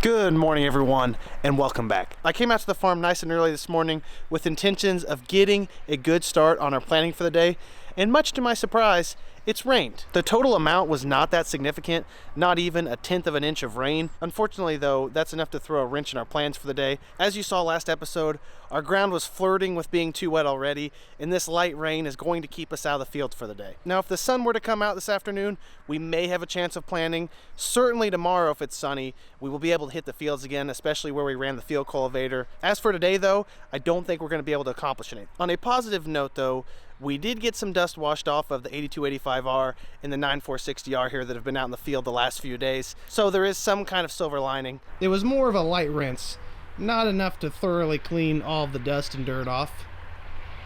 Good morning, everyone, and welcome back. I came out to the farm nice and early this morning with intentions of getting a good start on our planting for the day, and much to my surprise, it's rained. The total amount was not that significant, not even 1/10 of an inch of rain. Unfortunately though, that's enough to throw a wrench in our plans for the day. As you saw last episode, our ground was flirting with being too wet already, and this light rain is going to keep us out of the field for the day. Now, if the sun were to come out this afternoon, we may have a chance of planting. Certainly tomorrow, if it's sunny, we will be able to hit the fields again, especially where we ran the field cultivator. As for today though, I don't think we're going to be able to accomplish anything. On a positive note though, we did get some dust washed off of the 8285R and the 9460R here that have been out in the field the last few days. So there is some kind of silver lining. It was more of a light rinse, not enough to thoroughly clean all of the dust and dirt off.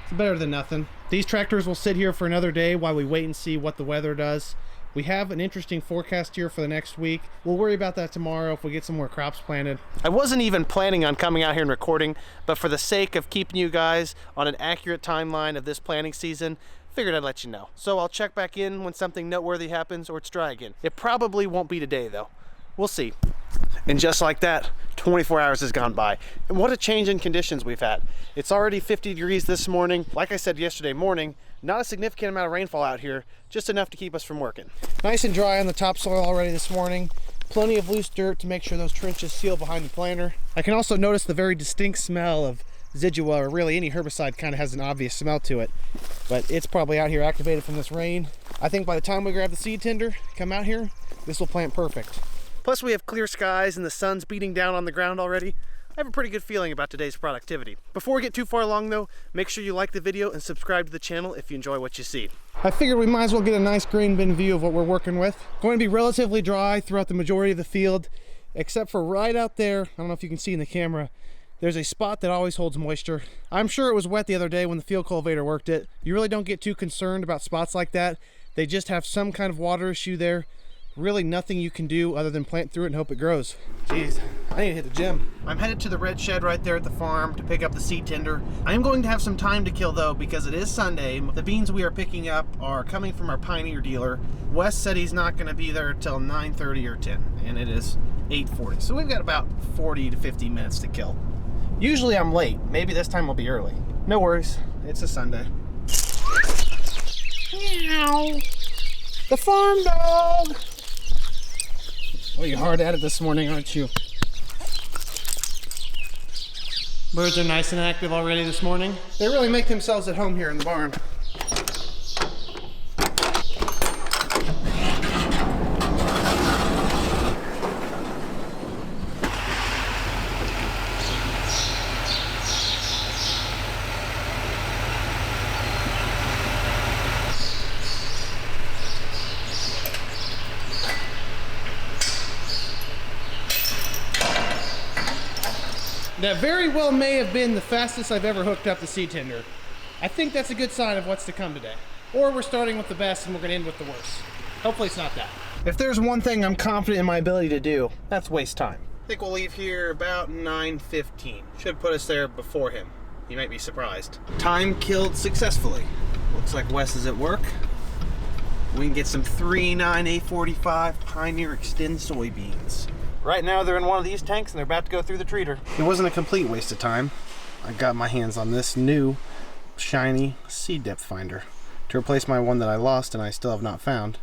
It's better than nothing. These tractors will sit here for another day while we wait and see what the weather does. We have an interesting forecast here for the next week. We'll worry about that tomorrow if we get some more crops planted. I wasn't even planning on coming out here and recording, but for the sake of keeping you guys on an accurate timeline of this planting season, figured I'd let you know. So I'll check back in when something noteworthy happens or it's dry again. It probably won't be today though. We'll see. And just like that, 24 hours has gone by. And what a change in conditions we've had. It's already 50 degrees this morning. Like I said yesterday morning, not a significant amount of rainfall out here, just enough to keep us from working. Nice and dry on the topsoil already this morning. Plenty of loose dirt to make sure those trenches seal behind the planter. I can also notice the very distinct smell of Zidua, or really any herbicide kind of has an obvious smell to it, but it's probably out here activated from this rain. I think by the time we grab the seed tender, come out here, this will plant perfect. Plus we have clear skies and the sun's beating down on the ground already. I have a pretty good feeling about today's productivity. Before we get too far along though, make sure you like the video and subscribe to the channel if you enjoy what you see. I figured we might as well get a nice grain bin view of what we're working with. Going to be relatively dry throughout the majority of the field, except for right out there. I don't know if you can see in the camera. There's a spot that always holds moisture. I'm sure it was wet the other day when the field cultivator worked it. You really don't get too concerned about spots like that. They just have some kind of water issue there. Really nothing you can do other than plant through it and hope it grows. Jeez, I need to hit the gym. I'm headed to the red shed right there at the farm to pick up the seed tender. I am going to have some time to kill though because it is Sunday. The beans we are picking up are coming from our Pioneer dealer. Wes said he's not going to be there till 9:30 or 10, and it is 8:40. So we've got about 40 to 50 minutes to kill. Usually I'm late. Maybe this time I'll be early. No worries, it's a Sunday. Meow. The farm dog. Oh, you're hard at it this morning, aren't you? Birds are nice and active already this morning. They really make themselves at home here in the barn. That very well may have been the fastest I've ever hooked up the seed tender. I think that's a good sign of what's to come today. Or we're starting with the best and we're gonna end with the worst. Hopefully it's not that. If there's one thing I'm confident in my ability to do, that's waste time. I think we'll leave here about 9:15. Should put us there before him. You might be surprised. Time killed successfully. Looks like Wes is at work. We can get some 3.9A45 Pioneer Extend soybeans. Right now they're in one of these tanks and they're about to go through the treater. It wasn't a complete waste of time. I got my hands on this new shiny seed depth finder to replace my one that I lost and I still have not found.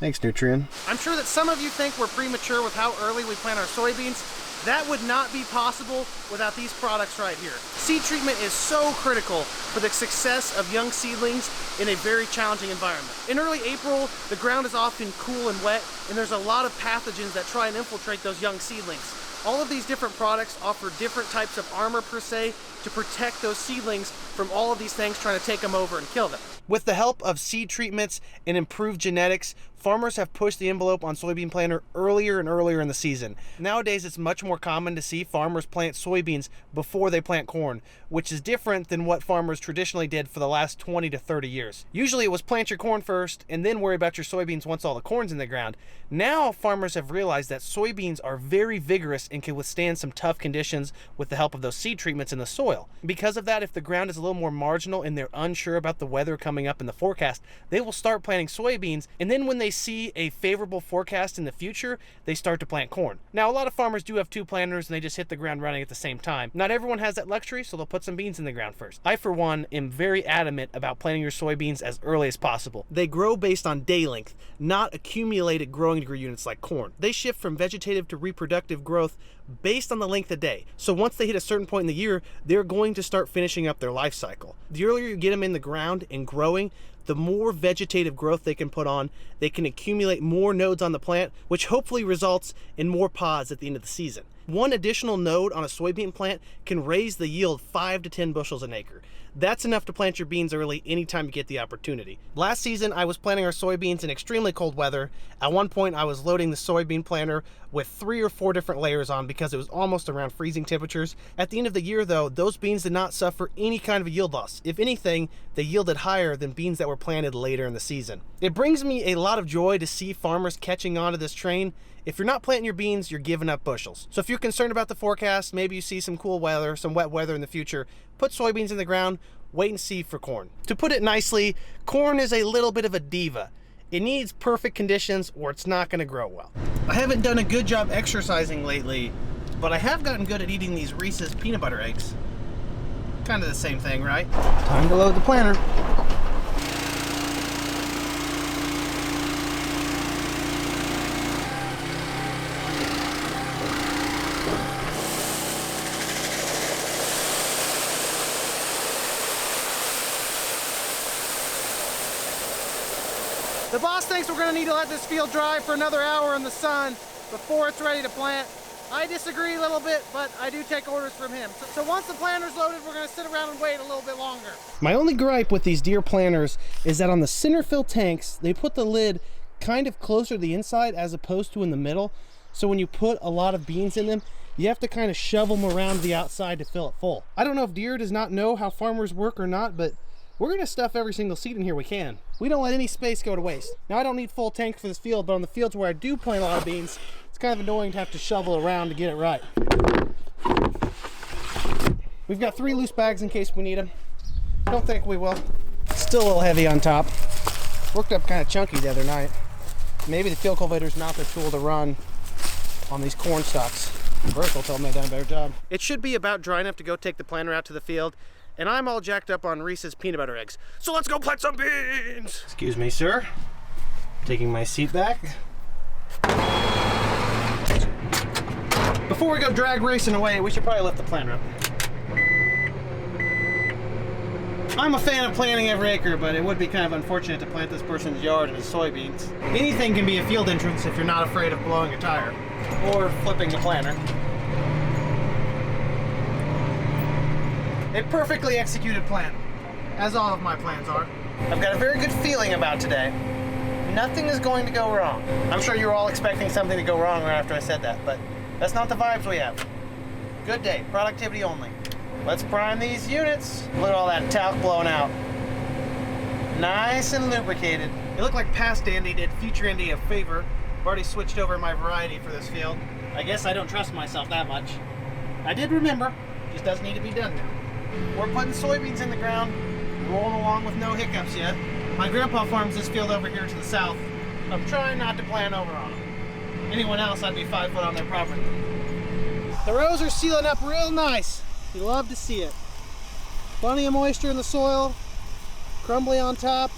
Thanks, Nutrien. I'm sure that some of you think we're premature with how early we plant our soybeans. That would not be possible without these products right here. Seed treatment is so critical for the success of young seedlings in a very challenging environment. In early April, the ground is often cool and wet, and there's a lot of pathogens that try and infiltrate those young seedlings. All of these different products offer different types of armor per se to protect those seedlings from all of these things trying to take them over and kill them. With the help of seed treatments and improved genetics, farmers have pushed the envelope on soybean planter earlier and earlier in the season. Nowadays, it's much more common to see farmers plant soybeans before they plant corn, which is different than what farmers traditionally did for the last 20 to 30 years. Usually it was plant your corn first and then worry about your soybeans once all the corn's in the ground. Now farmers have realized that soybeans are very vigorous and can withstand some tough conditions with the help of those seed treatments in the soil. Because of that, if the ground is a little more marginal and they're unsure about the weather coming coming up in the forecast, they will start planting soybeans, and then when they see a favorable forecast in the future, they start to plant corn. Now, a lot of farmers do have two planters and they just hit the ground running at the same time. Not everyone has that luxury, so they'll put some beans in the ground first. I, for one, am very adamant about planting your soybeans as early as possible. They grow based on day length, not accumulated growing degree units like corn. They shift from vegetative to reproductive growth based on the length of day. So once they hit a certain point in the year, they're going to start finishing up their life cycle. The earlier you get them in the ground and growing, the more vegetative growth they can put on. They can accumulate more nodes on the plant, which hopefully results in more pods at the end of the season. One additional node on a soybean plant can raise the yield 5 to 10 bushels an acre. That's enough to plant your beans early anytime you get the opportunity. Last season, I was planting our soybeans in extremely cold weather. At one point, I was loading the soybean planter with 3 or 4 different layers on because it was almost around freezing temperatures. At the end of the year, though, those beans did not suffer any kind of yield loss. If anything, they yielded higher than beans that were planted later in the season. It brings me a lot of joy to see farmers catching on to this train. If you're not planting your beans, you're giving up bushels. So if you're concerned about the forecast, maybe you see some cool weather, some wet weather in the future, put soybeans in the ground, wait and see for corn. To put it nicely, corn is a little bit of a diva. It needs perfect conditions or it's not gonna grow well. I haven't done a good job exercising lately, but I have gotten good at eating these Reese's peanut butter eggs. Kind of the same thing, right? Time to load the planter. The boss thinks we're going to need to let this field dry for another hour in the sun before it's ready to plant. I disagree a little bit, but I do take orders from him. So once the planter's loaded, we're going to sit around and wait a little bit longer. My only gripe with these Deere planters is that on the center fill tanks, they put the lid kind of closer to the inside as opposed to in the middle. So when you put a lot of beans in them, you have to kind of shovel them around the outside to fill it full. I don't know if Deere does not know how farmers work or not, but we're going to stuff every single seed in here we can. We don't let any space go to waste. Now, I don't need full tank for this field, but on the fields where I do plant a lot of beans, it's kind of annoying to have to shovel around to get it right. We've got 3 loose bags in case we need them. Don't think we will. Still a little heavy on top. Worked up kind of chunky the other night. Maybe the field cultivator's not the tool to run on these corn stalks. Vertical told me I've done a better job. It should be about dry enough to go take the planter out to the field. And I'm all jacked up on Reese's peanut butter eggs. So let's go plant some beans! Excuse me, sir. Taking my seat back. Before we go drag racing away, we should probably lift the planter up. I'm a fan of planting every acre, but it would be kind of unfortunate to plant this person's yard in his soybeans. Anything can be a field entrance if you're not afraid of blowing a tire or flipping the planter. A perfectly executed plan, as all of my plans are. I've got a very good feeling about today. Nothing is going to go wrong. I'm sure you're all expecting something to go wrong right after I said that, but that's not the vibes we have. Good day, productivity only. Let's prime these units. Look at all that talc blowing out. Nice and lubricated. It looked like past Andy did future Andy a favor. I've already switched over my variety for this field. I guess I don't trust myself that much. I did remember, just doesn't need to be done now. We're putting soybeans in the ground, rolling along with no hiccups yet. My grandpa farms this field over here to the south. I'm trying not to plan over on them. Anyone else, I'd be 5 foot on their property. The rows are sealing up real nice. You love to see it. Plenty of moisture in the soil, crumbly on top.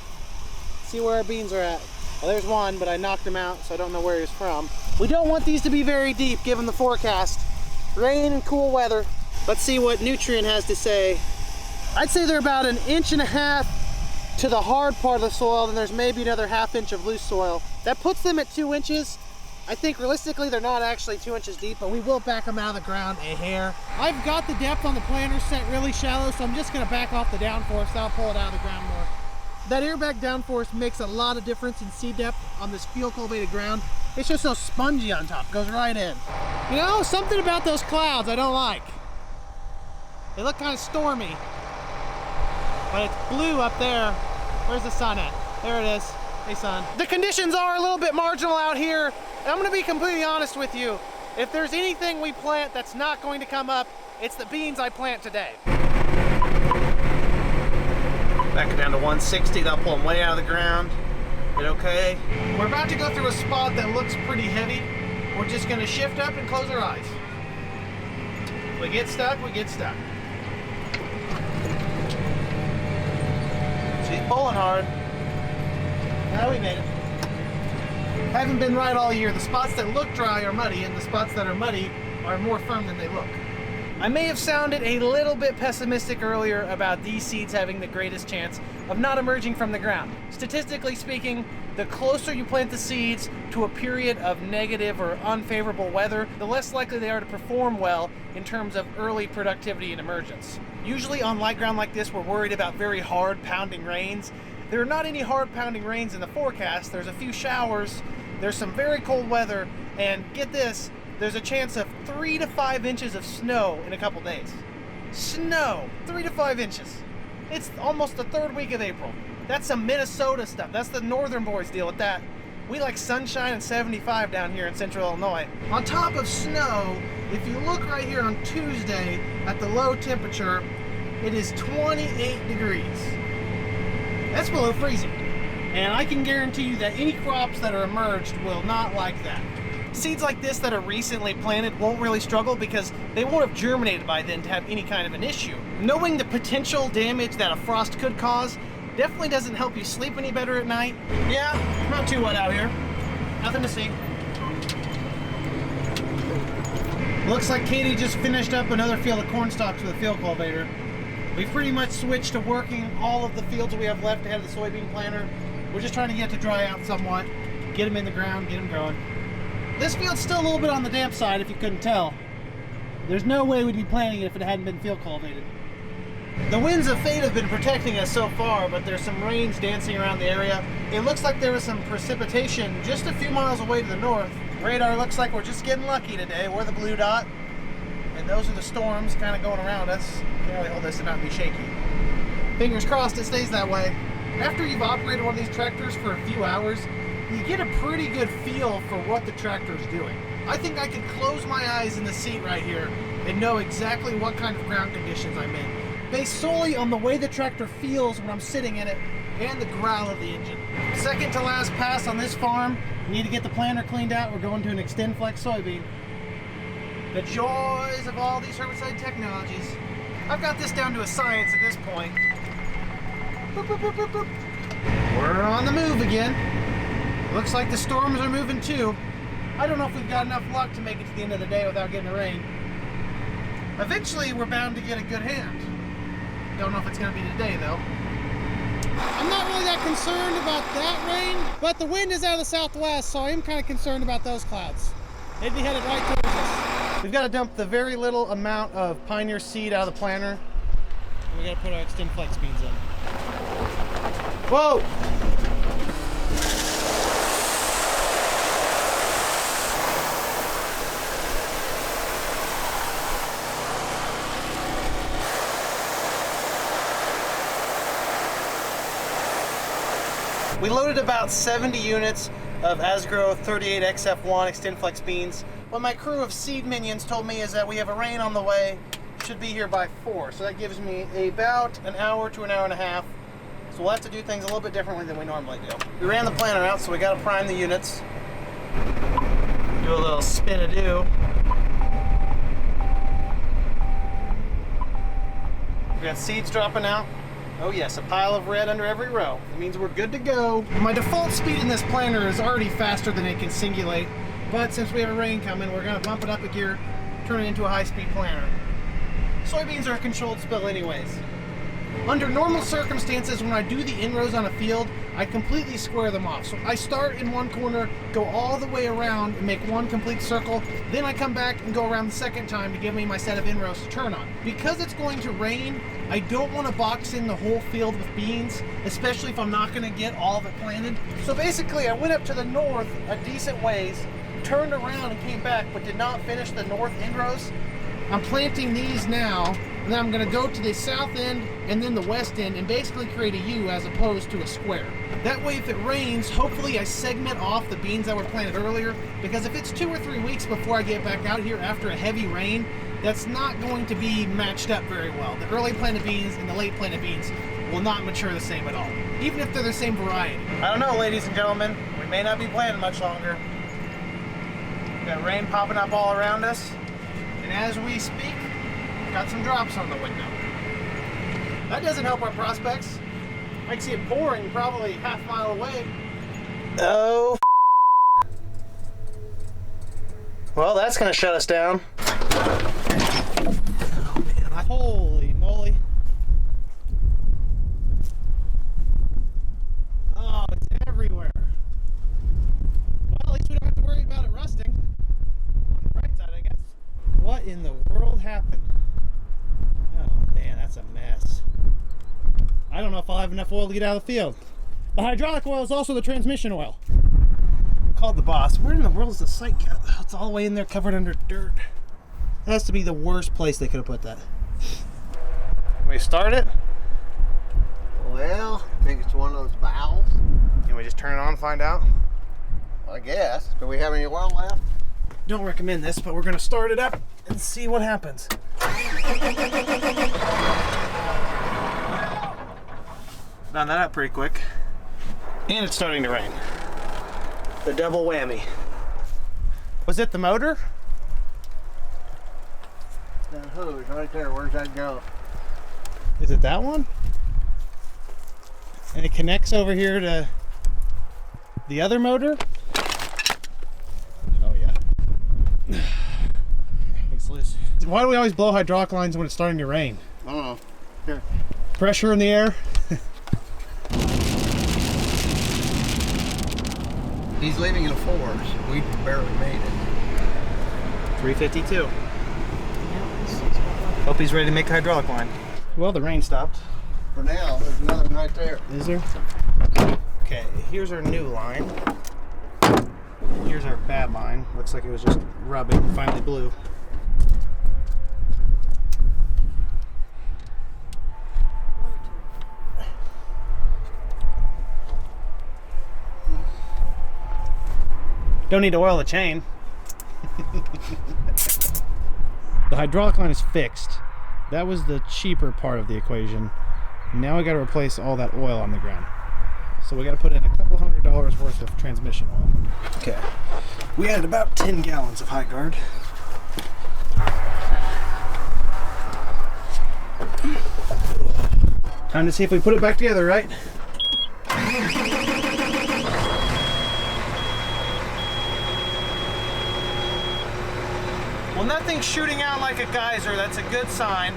See where our beans are at. Well, there's one, but I knocked him out, so I don't know where he's from. We don't want these to be very deep given the forecast. Rain and cool weather. Let's see what Nutrient has to say. I'd say they're about 1.5 inches to the hard part of the soil, and there's maybe another 1/2 inch of loose soil. That puts them at 2 inches. I think realistically they're not actually 2 inches deep, but we will back them out of the ground a hair. I've got the depth on the planter set really shallow, so I'm just gonna back off the downforce. That'll pull it out of the ground more. That airbag downforce makes a lot of difference in seed depth on this field cultivated ground. It's just so spongy on top, goes right in. You know, something about those clouds I don't like. They look kind of stormy, but it's blue up there. Where's the sun at? There it is. Hey, sun. The conditions are a little bit marginal out here. I'm gonna be completely honest with you. If there's anything we plant that's not going to come up, it's the beans I plant today. Back it down to 160. That'll pull them way out of the ground. Get okay. We're about to go through a spot that looks pretty heavy. We're just gonna shift up and close our eyes. If we get stuck, we get stuck. She's pulling hard. Now we made it. Haven't been right all year. The spots that look dry are muddy, and the spots that are muddy are more firm than they look. I may have sounded a little bit pessimistic earlier about these seeds having the greatest chance of not emerging from the ground. Statistically speaking, the closer you plant the seeds to a period of negative or unfavorable weather, the less likely they are to perform well in terms of early productivity and emergence. Usually on light ground like this, we're worried about very hard pounding rains. There are not any hard pounding rains in the forecast. There's a few showers, there's some very cold weather, and get this, there's a chance of 3 to 5 inches of snow in a couple days. Snow, 3 to 5 inches. It's almost the third week of April. That's some Minnesota stuff. That's the northern boys deal with that. We like sunshine and 75 down here in central Illinois. On top of snow, if you look right here on Tuesday at the low temperature, it is 28 degrees. That's below freezing. And I can guarantee you that any crops that are emerged will not like that. Seeds like this that are recently planted won't really struggle because they won't have germinated by then to have any kind of an issue. Knowing the potential damage that a frost could cause definitely doesn't help you sleep any better at night. Yeah, not too wet out here. Nothing to see. Looks like Katie just finished up another field of corn stalks with a field cultivator. We've pretty much switched to working all of the fields that we have left ahead of the soybean planter. We're just trying to get it to dry out somewhat, get them in the ground, get them growing. This field's still a little bit on the damp side, if you couldn't tell. There's no way we'd be planting it if it hadn't been field cultivated. The winds of fate have been protecting us so far, but there's some rains dancing around the area. It looks like there was some precipitation just a few miles away to the north. Radar looks like we're just getting lucky today. We're the blue dot, and those are the storms kind of going around us. Can't really hold this and not be shaky. Fingers crossed it stays that way. After you've operated one of these tractors for a few hours, you get a pretty good feel for what the tractor is doing. I think I can close my eyes in the seat right here and know exactly what kind of ground conditions I'm in, based solely on the way the tractor feels when I'm sitting in it and the growl of the engine. Second to last pass on this farm. We need to get the planter cleaned out. We're going to an XtendFlex soybean. The joys of all these herbicide technologies. I've got this down to a science at this point. Boop, boop, boop, boop, boop. We're on the move again. Looks like the storms are moving too. I don't know if we've got enough luck to make it to the end of the day without getting the rain. Eventually, we're bound to get a good hand. Don't know if it's going to be today, though. I'm not really that concerned about that rain, but the wind is out of the southwest, so I am kind of concerned about those clouds. They'd be headed right towards us. We've got to dump the very little amount of Pioneer seed out of the planter. And we got to put our XtendFlex beans in. Whoa! We loaded about 70 units of Asgrow 38XF1 XtendFlex beans. What my crew of seed minions told me is that we have a rain on the way, should be here by 4. So that gives me about an hour to an hour and a half. So we'll have to do things a little bit differently than we normally do. We ran the planter out, so we got to prime the units. Do a little spin-a-do. We got seeds dropping out. Oh yes, a pile of red under every row. It means we're good to go. My default speed in this planter is already faster than it can singulate, but since we have a rain coming, we're gonna bump it up a gear, turn it into a high-speed planter. Soybeans are a controlled spill anyways. Under normal circumstances, when I do the inrows on a field, I completely square them off. So I start in one corner, go all the way around and make one complete circle, then I come back and go around the second time to give me my set of inrows to turn on. Because it's going to rain, I don't want to box in the whole field with beans, especially if I'm not going to get all of it planted. So basically I went up to the north a decent ways, turned around and came back, but did not finish the north inrows. I'm planting these now, and then I'm going to go to the south end and then the west end and basically create a U as opposed to a square. That way if it rains, hopefully I segment off the beans that were planted earlier, because if it's 2 or 3 weeks before I get back out here after a heavy rain, that's not going to be matched up very well. The early planted beans and the late planted beans will not mature the same at all, even if they're the same variety. I don't know, ladies and gentlemen. We may not be planting much longer. We've got rain popping up all around us, and as we speak, we've got some drops on the window. That doesn't help our prospects. I can see it pouring probably half a mile away. Oh. Well, that's gonna shut us down. Oh man, holy moly. Oh, it's everywhere. Well, at least we don't have to worry about it rusting. On the right side, I guess. What in the world happened? Oh man, that's a mess. I don't know if I'll have enough oil to get out of the field. The hydraulic oil is also the transmission oil. Called the boss. Where in the world is the site go? It's all the way in there covered under dirt. That has to be the worst place they could have put that. Can we start it? Well, I think it's one of those valves. Can we just turn it on and find out? I guess. Do we have any oil left? Don't recommend this, but we're going to start it up and see what happens. Found that up pretty quick. And it's starting to rain. The double whammy. Was it the motor? That hose right there, where's that go? Is it that one? And it connects over here to the other motor? Oh yeah. It's loose. Why do we always blow hydraulic lines when it's starting to rain? I don't know. Here. Pressure in the air? He's leaving in fours. We barely made it. 352. Hope he's ready to make the hydraulic line. Well, the rain stopped. For now, there's another one right there. Is there? Okay, here's our new line. Here's our bad line. Looks like it was just rubbing and finally blew. Don't need to oil the chain. The hydraulic line is fixed. That was the cheaper part of the equation. Now I got to replace all that oil on the ground. So we got to put in a couple $100 worth of transmission oil. Okay. We added about 10 gallons of high guard. Time to see if we put it back together, right? Well, nothing's shooting out like a geyser. That's a good sign.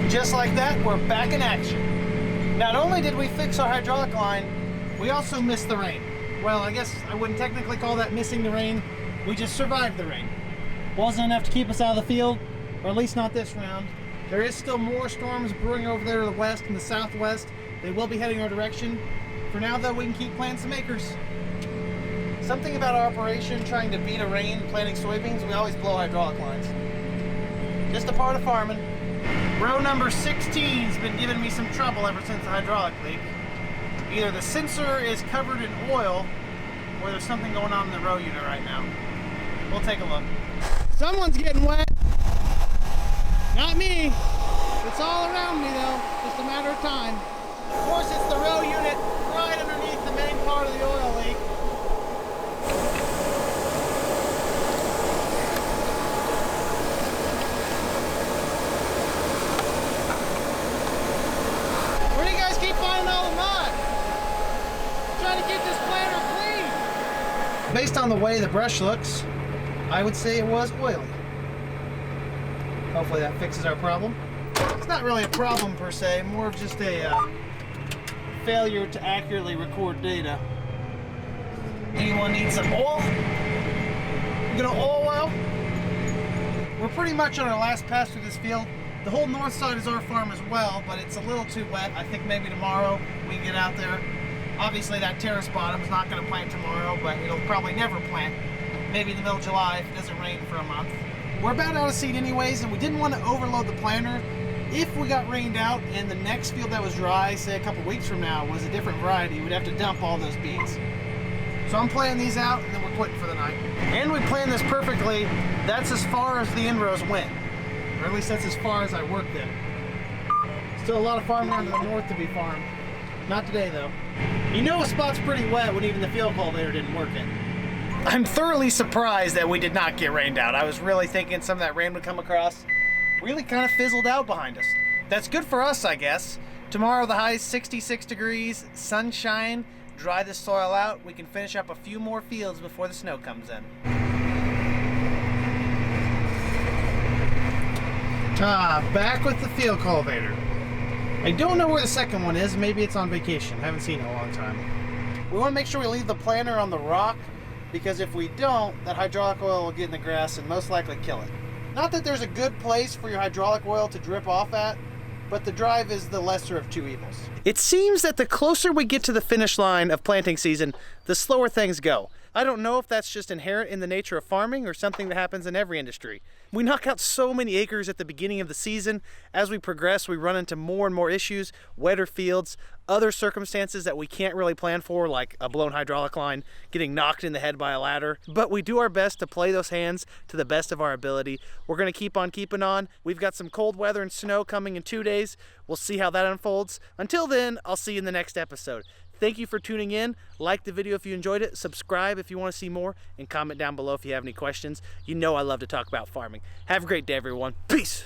Just like that, we're back in action. Not only did we fix our hydraulic line, we also missed the rain. Well, I guess I wouldn't technically call that missing the rain. We just survived the rain. Wasn't enough to keep us out of the field, or at least not this round. There is still more storms brewing over there to the west and the southwest. They will be heading our direction. For now, though, we can keep planting some acres. Something about our operation trying to beat a rain planting soybeans, we always blow hydraulic lines. Just a part of farming. Row number 16's been giving me some trouble ever since the hydraulic leak. Either the sensor is covered in oil, or there's something going on in the row unit right now. We'll take a look. Someone's getting wet. Not me. It's all around me though, just a matter of time. Of course, it's the row unit right underneath the main part of the oil leak. Where do you guys keep finding all the mud? I'm trying to get this planter clean. Based on the way the brush looks, I would say it was oily. Hopefully that fixes our problem. It's not really a problem per se, more of just a failure to accurately record data. Anyone need some oil? You gonna oil well? We're pretty much on our last pass through this field. The whole north side is our farm as well, but it's a little too wet. I think maybe tomorrow we can get out there. Obviously that terrace bottom is not gonna plant tomorrow, but it'll probably never plant. Maybe in the middle of July if it doesn't rain for a month. We're about out of seed anyways, and we didn't want to overload the planter. If we got rained out and the next field that was dry, say a couple weeks from now, was a different variety, we'd have to dump all those beans. So I'm planting these out, and then we're quitting for the night. And we planned this perfectly. That's as far as the end rows went. Or at least that's as far as I worked them. Still a lot of farm land to the north to be farmed. Not today though. You know a spot's pretty wet when even the field cultivator didn't work it. I'm thoroughly surprised that we did not get rained out. I was really thinking some of that rain would come across. Really kind of fizzled out behind us. That's good for us, I guess. Tomorrow the high is 66 degrees, sunshine, dry the soil out. We can finish up a few more fields before the snow comes in. Back with the field cultivator. I don't know where the second one is. Maybe it's on vacation. I haven't seen it in a long time. We want to make sure we leave the planter on the rock, because if we don't, that hydraulic oil will get in the grass and most likely kill it. Not that there's a good place for your hydraulic oil to drip off at, but the drive is the lesser of two evils. It seems that the closer we get to the finish line of planting season, the slower things go. I don't know if that's just inherent in the nature of farming or something that happens in every industry. We knock out so many acres at the beginning of the season. As we progress, we run into more and more issues, wetter fields, other circumstances that we can't really plan for, like a blown hydraulic line, getting knocked in the head by a ladder. But we do our best to play those hands to the best of our ability. We're gonna keep on keeping on. We've got some cold weather and snow coming in 2 days. We'll see how that unfolds. Until then, I'll see you in the next episode. Thank you for tuning in. Like the video if you enjoyed it, subscribe if you want to see more, and comment down below if you have any questions. You know I love to talk about farming. Have a great day, everyone. Peace.